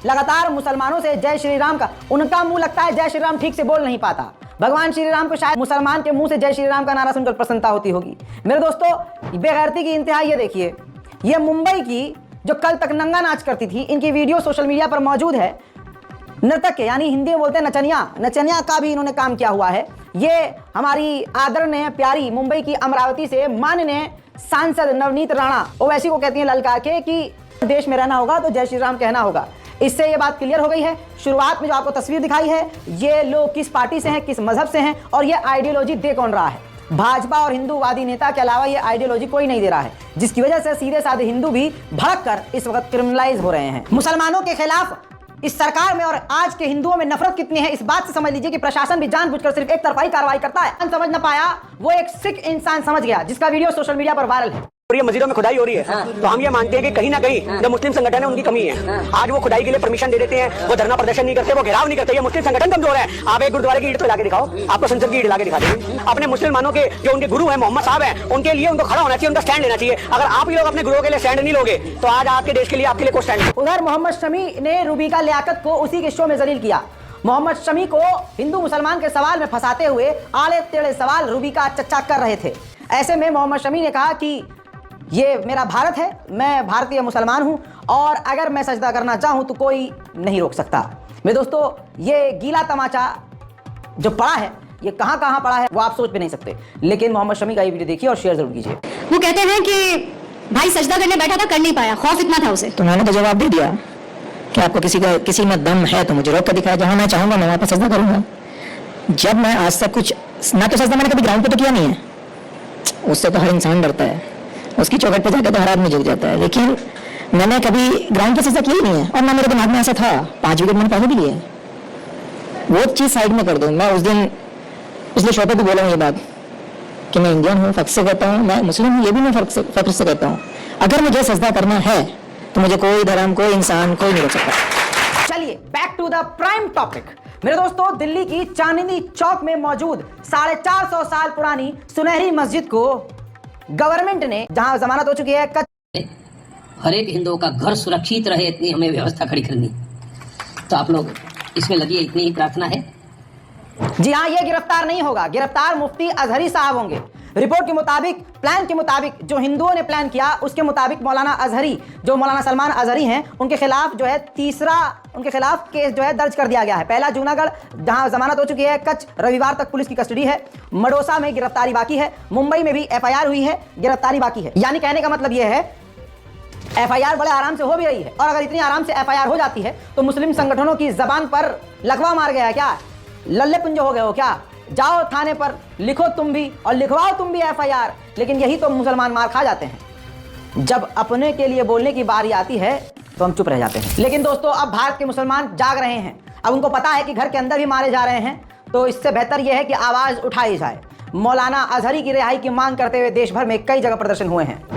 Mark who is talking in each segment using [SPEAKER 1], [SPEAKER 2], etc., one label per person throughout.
[SPEAKER 1] लगातार मुसलमानों से जय श्री राम का, उनका मुंह लगता है जय श्री राम ठीक से बोल नहीं पाता। भगवान श्री राम को शायद मुसलमान के मुंह से जय श्री राम का नारा सुनकर प्रसन्नता होती होगी। मेरे दोस्तों, बेगैरती की इंतहा ये देखिए, ये मुंबई की जो कल तक नंगा नाच करती थी, इनकी वीडियो सोशल मीडिया पर मौजूद है। नर्तक के, यानी हिंदी में बोलते हैं नचनिया का भी इन्होंने काम किया हुआ है। ये हमारी आदरणीय प्यारी मुंबई की अमरावती से माननीय सांसद नवनीत राणा ओवैसी को कहती हैं ललकार के कि देश में रहना होगा तो जय श्री राम कहना होगा। इससे ये बात क्लियर हो गई है। शुरुआत में जो आपको तस्वीर दिखाई है, ये लोग किस पार्टी से हैं, किस मजहब से हैं और ये आइडियोलॉजी दे कौन रहा है। भाजपा और हिंदूवादी नेता के अलावा ये आइडियोलॉजी कोई नहीं दे रहा है, जिसकी वजह से सीधे साधे हिंदू भी भड़क कर इस वक्त क्रिमिनलाइज हो रहे हैं। मुसलमानों के खिलाफ इस सरकार में और आज के हिंदुओं में नफरत कितनी है, इस बात से समझ लीजिए कि प्रशासन भी जानबूझकर सिर्फ एक तरफाई कार्रवाई करता है। समझ न पाया वो एक सिख इंसान समझ गया, जिसका वीडियो सोशल मीडिया पर वायरल है।
[SPEAKER 2] और ये मस्जिदों में खुदाई हो रही है। तो हम ये मानते हैं कि कहीं ना कहीं जो मुस्लिम संगठन है उनकी कमी है। आज वो खुदाई के लिए परमिशन दे देते हैं, वो धरना प्रदर्शन नहीं करते, वो घेराव नहीं करते। ये मुस्लिम संगठन कमजोर है। आप एक गुरुद्वारे की ईंट तो ला के दिखाओ, आपको संसद की ईंट ला के दिखा देंगे। अपने मुसलमानों के जो उनके गुरु हैं मोहम्मद साहब हैं, उनके लिए उनको खड़ा होना चाहिए, उनका स्टैंड लेना चाहिए। अगर आप ही लोग अपने गुरुओं के लिए स्टैंड नहीं लोगे तो आज आपके देश के लिए, आपके लिए कोई स्टैंड नहीं।
[SPEAKER 1] उधर मोहम्मद शमी ने रूबिका लियाकत को उसी के शो में जलील किया। मोहम्मद शमी को हिंदू मुसलमान के सवाल में फंसाते हुए आड़े टेढ़े सवाल रूबिका चच्चा कर रहे थे। ऐसे में मोहम्मद शमी ने कहा कि ये मेरा भारत है, मैं भारतीय मुसलमान हूं और अगर मैं सजदा करना चाहूं तो कोई नहीं रोक सकता। मेरे दोस्तों, ये गीला तमाचा जो पड़ा है, ये कहां कहां पड़ा है वो आप सोच भी नहीं सकते। लेकिन मोहम्मद शमी का ये वीडियो देखिए और शेयर जरूर कीजिए।
[SPEAKER 3] वो कहते हैं कि भाई सजदा करने बैठा था, कर नहीं पाया, खौफ इतना था उसे।
[SPEAKER 4] तो मैंने तो जवाब दे दिया कि आपको किसी में दम है तो मुझे रोक कर दिखाया, जहां मैं चाहूंगा मैं वहां पर सजदा करूंगा। जब मैं आज तक कुछ ना तो सजदा मैंने कभी ग्राउंड पे तो किया नहीं है, उससे तो हर इंसान डरता है, उसकी चौखट पे जाकर तो हर आदमी झुक जाता है। लेकिन मैंने कभी ग्राउंड पे सजदा किया ही नहीं है और ना मेरे दिमाग में ऐसा था। 5 विकेट मैंने पहले भी लिए, वो चीज साइड में कर दो। मैं उस दिन पिछले शो पे भी बोला हूँ ये बात कि मैं इंडियन हूँ, फख्र से कहता हूँ, मैं मुस्लिम हूँ, ये भी मैं फख्र से कहता हूँ। अगर मुझे सजदा करना है तो मुझे कोई धर्म, कोई इंसान, कोई नहीं रोक सकता।
[SPEAKER 1] चलिए back to the prime topic. मेरे दोस्तों, दिल्ली की चांदनी चौक में मौजूद 450 साल पुरानी सुनहरी मस्जिद को गवर्नमेंट ने, जहां जमानत हो चुकी है,
[SPEAKER 5] हर एक हिंदुओं का घर सुरक्षित रहे, इतनी हमें व्यवस्था खड़ी करनी। तो आप लोग इसमें लगिए, इतनी ही प्रार्थना है।
[SPEAKER 1] जी हाँ, ये गिरफ्तार नहीं होगा, गिरफ्तार मुफ्ती अजहरी साहब होंगे। रिपोर्ट के मुताबिक, प्लान के मुताबिक, जो हिंदुओं ने प्लान किया उसके मुताबिक मौलाना अजहरी, जो मौलाना सलमान अजहरी हैं, उनके खिलाफ जो है उनके खिलाफ केस जो है दर्ज कर दिया गया है। पहला जूनागढ़, जहां जमानत हो चुकी है, कच्छ रविवार तक पुलिस की कस्टडी है। मडोसा में गिरफ्तारी बाकी है। मुंबई में भी FIR हुई है, गिरफ्तारी बाकी है। यानी कहने का मतलब यह है FIR बड़े आराम से हो भी रही है। और अगर इतनी आराम से FIR हो जाती है तो मुस्लिम संगठनों की जबान पर लकवा मार गया क्या, लल्ले पुंजे हो गए हो क्या? जाओ थाने पर, लिखो तुम भी और लिखवाओ तुम भी FIR। लेकिन यही तो मुसलमान मार खा जाते हैं। जब अपने के लिए बोलने की बारी आती है तो हम चुप रह जाते हैं। लेकिन दोस्तों, अब भारत के मुसलमान जाग रहे हैं। अब उनको पता है कि घर के अंदर भी मारे जा रहे हैं, तो इससे बेहतर यह है कि आवाज उठाई जाए। मौलाना अजहरी की रिहाई की मांग करते हुए देश भर में कई जगह प्रदर्शन हुए हैं।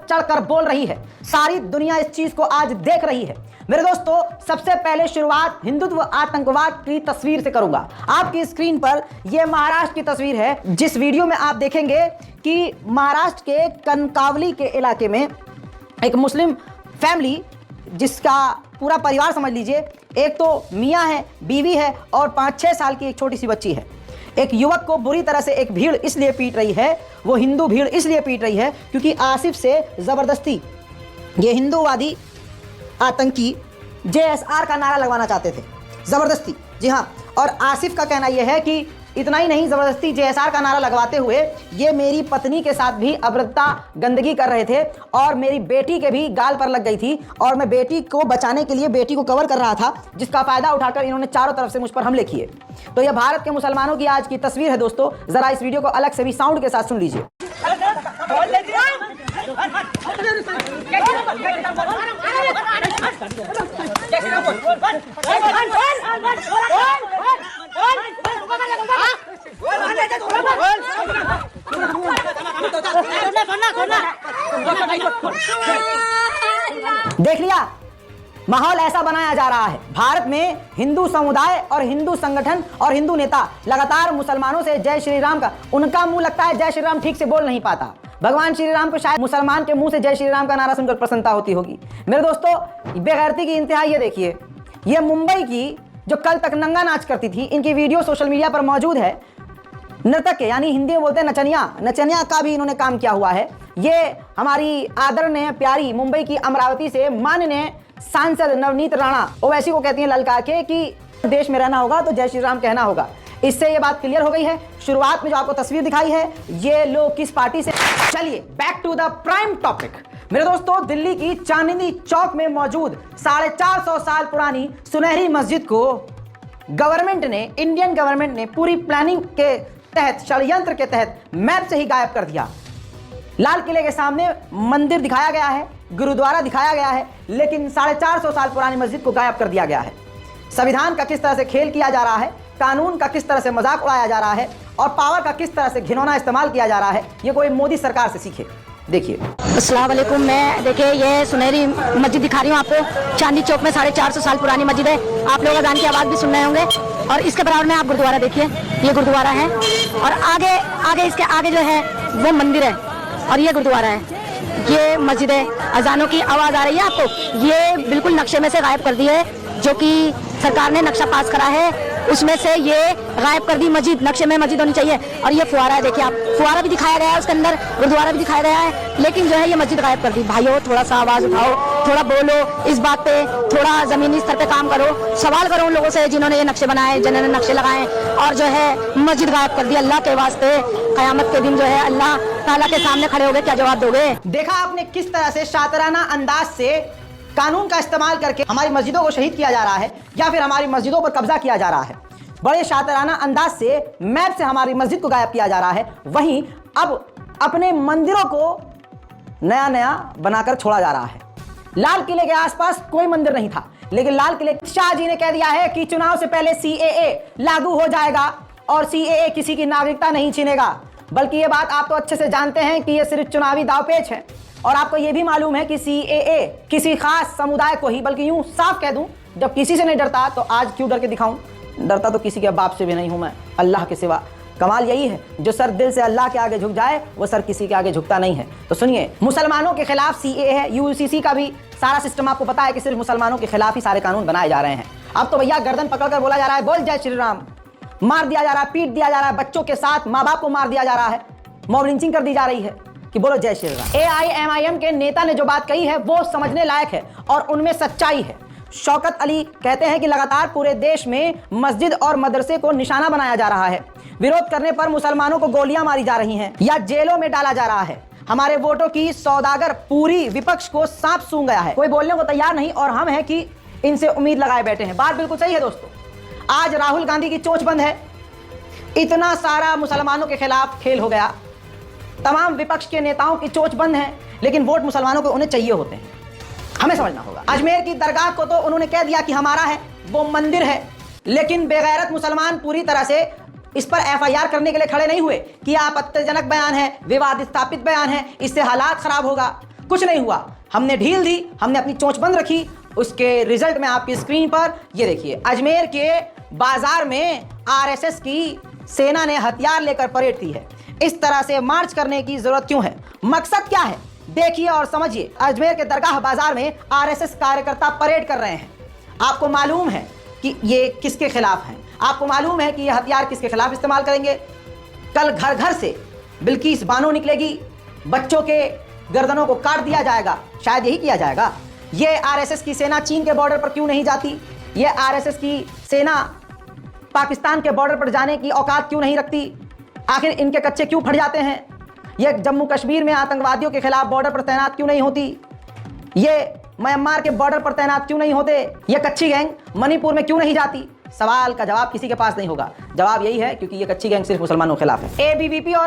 [SPEAKER 1] चढ़कर बोल रही है, सारी दुनिया इस चीज को आज देख रही है। मेरे दोस्तों, सबसे पहले शुरुआत हिंदुत्व आतंकवाद की तस्वीर से करूंगा। आपकी स्क्रीन पर यह महाराष्ट्र की तस्वीर है, जिस वीडियो में आप देखेंगे कि महाराष्ट्र के कनकावली के इलाके में एक मुस्लिम फैमिली, जिसका पूरा परिवार समझ लीजिए, एक तो मियाँ है, बीवी है और 5-6 साल की एक छोटी सी बच्ची है। एक युवक को बुरी तरह से एक भीड़ इसलिए पीट रही है, वो हिंदू भीड़ इसलिए पीट रही है क्योंकि आसिफ से जबरदस्ती ये हिंदूवादी आतंकी JSR का नारा लगवाना चाहते थे, जबरदस्ती। जी हाँ, और आसिफ का कहना यह है कि इतना ही नहीं, जबरदस्ती जेएसआर का नारा लगवाते हुए ये मेरी पत्नी के साथ भी अभद्रता गंदगी कर रहे थे और मेरी बेटी के भी गाल पर लग गई थी और मैं बेटी को बचाने के लिए बेटी को कवर कर रहा था, जिसका फायदा उठाकर इन्होंने चारों तरफ से मुझ पर हमले किए। तो यह भारत के मुसलमानों की आज की तस्वीर है दोस्तों। जरा इस वीडियो को अलग से भी साउंड के साथ सुन लीजिए। देख लिया, माहौल ऐसा बनाया जा रहा है। भारत में हिंदू समुदाय और हिंदू संगठन और हिंदू नेता लगातार मुसलमानों से जय श्री राम का, उनका मुंह लगता है जय श्री राम ठीक से बोल नहीं पाता। भगवान श्री राम को शायद मुसलमान के मुंह से जय श्री राम का नारा सुनकर प्रसन्नता होती होगी। मेरे दोस्तों, बेगैरती की इंतहा ये देखिए। ये मुंबई की जो कल तक नंगा नाच करती थी, इनकी वीडियो सोशल मीडिया पर मौजूद है। नर्तक के, यानी हिंदी में बोलते हैं नचनिया का भी इन्होंने काम किया हुआ है। ये हमारी आदरणीय प्यारी मुंबई की अमरावती से माननीय सांसद नवनीत राणा ओवैसी को कहती हैं ललका के कि देश में रहना होगा तो जय श्री राम कहना होगा। इससे ये बात क्लियर हो गई है। शुरुआत में जो आपको तस्वीर दिखाई है, ये लोग किस पार्टी से। चलिए back to the prime topic. मेरे दोस्तों, दिल्ली की चांदनी चौक में मौजूद 450 साल पुरानी सुनहरी मस्जिद को गवर्नमेंट ने, इंडियन गवर्नमेंट ने पूरी प्लानिंग के तहत, षड्यंत्र के तहत मैप से ही गायब कर दिया। लाल किले के सामने मंदिर दिखाया गया है, गुरुद्वारा दिखाया गया है, लेकिन 450 साल पुरानी मस्जिद को गायब कर दिया गया है। संविधान का किस तरह से खेल किया जा रहा है, कानून का किस तरह से मजाक उड़ाया जा रहा है और पावर का किस तरह से घिनौना इस्तेमाल किया जा रहा है, ये कोई मोदी सरकार से सीखे। देखिए।
[SPEAKER 6] अस्सलाम वालेकुम। मैं देखिए ये सुनहरी मस्जिद दिखा रही हूँ आपको। चांदनी चौक में 450 साल पुरानी मस्जिद है। आप लोग अजान की आवाज़ भी सुन रहे होंगे। और इसके बराबर में आप गुरुद्वारा देखिए, ये गुरुद्वारा है और आगे इसके आगे जो है वो मंदिर है और ये गुरुद्वारा है, ये मस्जिद है। अजानों की आवाज़ आ रही है आपको। ये बिल्कुल नक्शे में से गायब कर दी है, जो कि सरकार ने नक्शा पास करा है उसमें से ये गायब कर दी मस्जिद। नक्शे में मस्जिद होनी चाहिए। और ये फुवारा है, देखिए आप, फुवारा भी दिखाया गया है उसके अंदर, गुरुद्वारा भी दिखाया गया है, लेकिन जो है ये मस्जिद गायब कर दी। भाइयों, थोड़ा सा आवाज़ उठाओ, थोड़ा बोलो इस बात पे, थोड़ा ज़मीनी स्तर पे काम करो, सवाल करो उन लोगों से जिन्होंने ये नक्शे बनाए, जिन्होंने नक्शे लगाए और जो है मस्जिद गायब कर दी। अल्लाह के वास्ते क़यामत के दिन जो है अल्लाह ताला के सामने खड़े होगे, क्या जवाब दोगे?
[SPEAKER 1] देखा आपने किस तरह से शातिराना अंदाज से कानून का इस्तेमाल करके हमारी मस्जिदों को शहीद किया जा रहा है या फिर हमारी मस्जिदों पर कब्जा किया जा रहा है। बड़े शातिराना अंदाज से मैप से हमारी मस्जिद को गायब किया जा रहा है। वहीं अब अपने मंदिरों को नया नया बनाकर छोड़ा जा रहा है। लाल किले के आसपास कोई मंदिर नहीं था, लेकिन लाल किले शाह जी ने कह दिया है कि चुनाव से पहले CAA लागू हो जाएगा और CAA किसी की नागरिकता नहीं छीनेगा। बल्कि ये बात आप तो अच्छे से जानते हैं कि ये सिर्फ चुनावी दावपेच है। और आपको ये भी मालूम है कि CAA किसी खास समुदाय को ही, बल्कि यूं साफ कह दूं, जब किसी से नहीं डरता तो आज क्यों डर के दिखाऊं? डरता तो किसी के बाप से भी नहीं हूं मैं, अल्लाह के सिवा। कमाल यही है, जो सर दिल से अल्लाह के आगे झुक जाए वो सर किसी के आगे झुकता नहीं है। तो सुनिए, मुसलमानों के खिलाफ CAA है, UCC का भी सारा सिस्टम आपको पता है कि सिर्फ मुसलमानों के खिलाफ ही सारे कानून बनाए जा रहे हैं। अब तो भैया गर्दन पकड़कर बोला जा रहा है, बोल जय श्री राम। मार दिया जा रहा है, पीट दिया जा रहा है, बच्चों के साथ माँ बाप को मार दिया जा रहा है, मॉब लिंचिंग कर दी जा रही है कि बोलो जय श्री राम। AIMIM के नेता ने जो बात कही है वो समझने लायक है और उनमें सच्चाई है। शौकत अली कहते हैं कि लगातार पूरे देश में मस्जिद और मदरसे को निशाना बनाया जा रहा है। विरोध करने पर मुसलमानों को गोलियां मारी जा रही हैं या जेलों में डाला जा रहा है। हमारे वोटों की सौदागर पूरी विपक्ष को सांप सूंघ गया है, कोई बोलने को तैयार नहीं और हम हैं कि इनसे उम्मीद लगाए बैठे हैं। बात बिल्कुल सही है दोस्तों। आज राहुल गांधी की चोंच बंद है। इतना सारा मुसलमानों के खिलाफ खेल हो गया, तमाम विपक्ष के नेताओं की चोंच बंद है, लेकिन वोट मुसलमानों को उन्हें चाहिए होते हैं। हमें समझना होगा। अजमेर की दरगाह को तो उन्होंने कह दिया कि हमारा है, वो मंदिर है, लेकिन बेगैरत मुसलमान पूरी तरह से इस पर FIR करने के लिए खड़े नहीं हुए कि आपत्तिजनक बयान है, विवाद स्थापित बयान है, इससे हालात खराब होगा। कुछ नहीं हुआ, हमने ढील दी, हमने अपनी चोंच बंद रखी। उसके रिजल्ट में आपकी स्क्रीन पर ये देखिए, अजमेर के बाजार में RSS की सेना ने हथियार लेकर परेड की है। इस तरह से मार्च करने की जरूरत क्यों है? मकसद क्या है? देखिए और समझिए। अजमेर के दरगाह बाजार में RSS कार्यकर्ता परेड कर रहे हैं। आपको मालूम है कि ये किसके खिलाफ हैं? आपको मालूम है कि ये हथियार किसके खिलाफ इस्तेमाल करेंगे? कल घर घर से बिल्किस बानो निकलेगी, बच्चों के गर्दनों को काट दिया जाएगा। शायद यही किया जाएगा। ये RSS की सेना चीन के बॉर्डर पर क्यों नहीं जाती? ये RSS की सेना पाकिस्तान के बॉर्डर पर जाने की औकात क्यों नहीं रखती? आखिर इनके कच्चे क्यों फट जाते हैं? ये जम्मू कश्मीर में आतंकवादियों के खिलाफ बॉर्डर पर तैनात क्यों नहीं होती? ये म्यांमार के बॉर्डर पर तैनात क्यों नहीं होते? ये कच्ची गैंग मणिपुर में क्यों नहीं जाती? सवाल का जवाब किसी के पास नहीं होगा। जवाब यही है क्योंकि ये कच्ची गैंग सिर्फ मुसलमानों के खिलाफ है। एबीवीपी और